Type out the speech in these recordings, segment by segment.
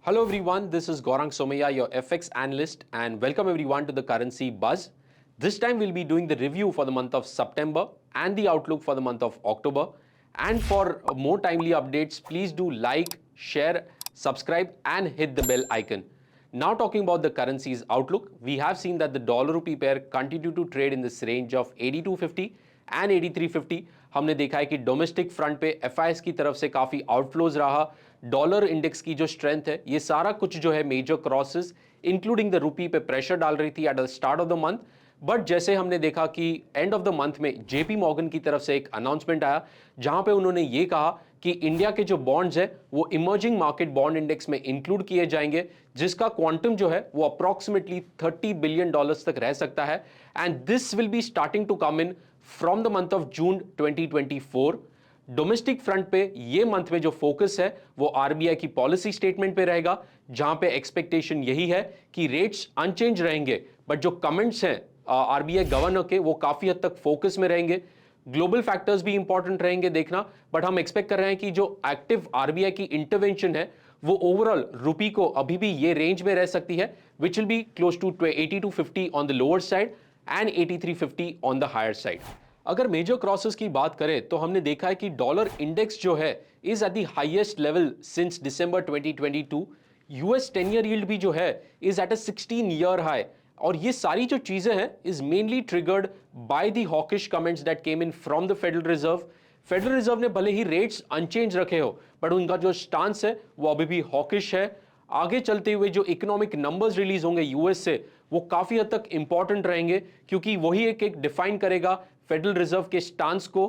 Hello everyone, this is Gaurang Somaya, your FX analyst, and welcome everyone to the Currency Buzz. This time we'll be doing the review for the month of September and the outlook for the month of October. And for more timely updates, please do like, share, subscribe and hit the bell icon. Now talking about the currency's outlook, we have seen that the dollar rupee pair continue to trade in this range of 8250 and 8350. हमने देखा है कि domestic front पे FIS की तरफ से काफी outflows रहा, डॉलर इंडेक्स की जो स्ट्रेंथ है ये सारा कुछ जो है major crosses including the rupee पे प्रेशर डाल रही थी at the start of the month. But जैसे हमने देखा कि एंड ऑफ द मंथ में जेपी मॉर्गन की तरफ से एक अनाउंसमेंट आया जहां पे उन्होंने ये कहा कि इंडिया के जो बॉन्ड्स है वो इमर्जिंग मार्केट बॉन्ड इंडेक्स में इंक्लूड किए जाएंगे, जिसका क्वांटम जो है वो अप्रॉक्सीमेटली $30 बिलियन तक रह सकता है. And this will be starting to come in from the month of June 2024. Domestic front पे ये मंथ में जो फोकस है वो आरबीआई की पॉलिसी स्टेटमेंट पे रहेगा, जहां पे एक्सपेक्टेशन यही है कि रेट्स अनचेंज रहेंगे, बट जो कमेंट्स हैं आरबीआई गवर्नर के वो काफी हद तक फोकस में रहेंगे. ग्लोबल फैक्टर्स भी इंपॉर्टेंट रहेंगे देखना, बट हम एक्सपेक्ट कर रहे हैं कि जो एक्टिव आरबीआई की इंटरवेंशन है वो ओवरऑल रुपी को अभी भी ये रेंज में रह सकती है, which will be close to 8250 on the lower side and 8350 on the higher side. अगर मेजर क्रॉसेस की बात करें तो हमने देखा है कि डॉलर इंडेक्स जो है is at the highest level since December 2022. US 10 year yield भी जो है is at a 16 year high, और ये सारी जो चीजें हैं is mainly triggered by the hawkish comments that came in from the federal reserve. Federal reserve ने भले ही रेट्स अनचेंज रखे हो, बट उनका जो स्टांस है वो अभी भी हॉकिश है. आगे चलते हुए जो इकोनॉमिक नंबर्स रिलीज होंगे यूएस से वो काफी हद तक इंपॉर्टेंट रहेंगे, क्योंकि वही एक डिफाइन करेगा फेडरल रिजर्व के स्टांस को.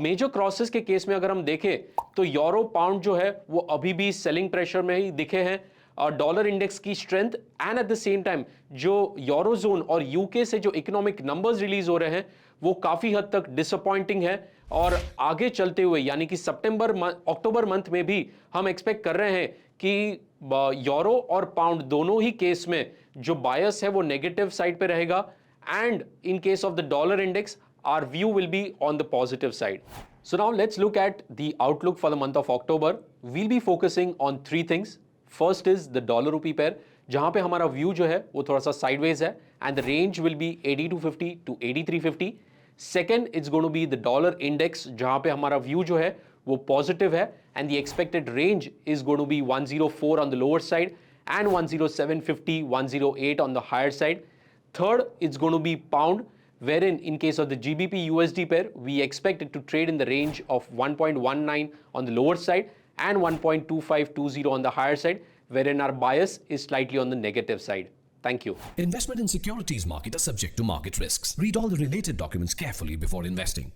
मेजर क्रॉसेस के केस में अगर हम देखें तो यूरो पाउंड जो है वो अभी भी सेलिंग प्रेशर में ही दिखे हैं. डॉलर इंडेक्स की strength and at the same time जो यूरोजोन और यूके से जो इकोनॉमिक नंबर्स रिलीज हो रहे हैं वो काफी हद तक डिसअपॉइंटिंग है. और आगे चलते हुए यानी कि अक्टूबर मंथ में भी हम एक्सपेक्ट कर रहे हैं कि यूरो और पाउंड दोनों ही केस में जो बायस है वो नेगेटिव साइड पे रहेगा, and in case of the dollar index our view will be on the positive side. So now let's look at the outlook for the month of October. We'll be focusing on three things. First is the dollar rupee pair, जहां पे हमारा view जो है वो थोड़ा सा sideways है, and the range will be 8250 to 8350. Second, it's going to be the dollar index, जहां पे हमारा व्यू जो है वो positive है, and the expected range is going to be 104 on the lower side and 10750, 108 on the higher side. Third, it's going to be pound, wherein in case of the GBP USD pair, we expect it to trade in the range of 1.19 on the lower side and 1.2520 on the higher side, wherein our bias is slightly on the negative side. Thank you. Investment in securities market are subject to market risks. Read all the related documents carefully before investing.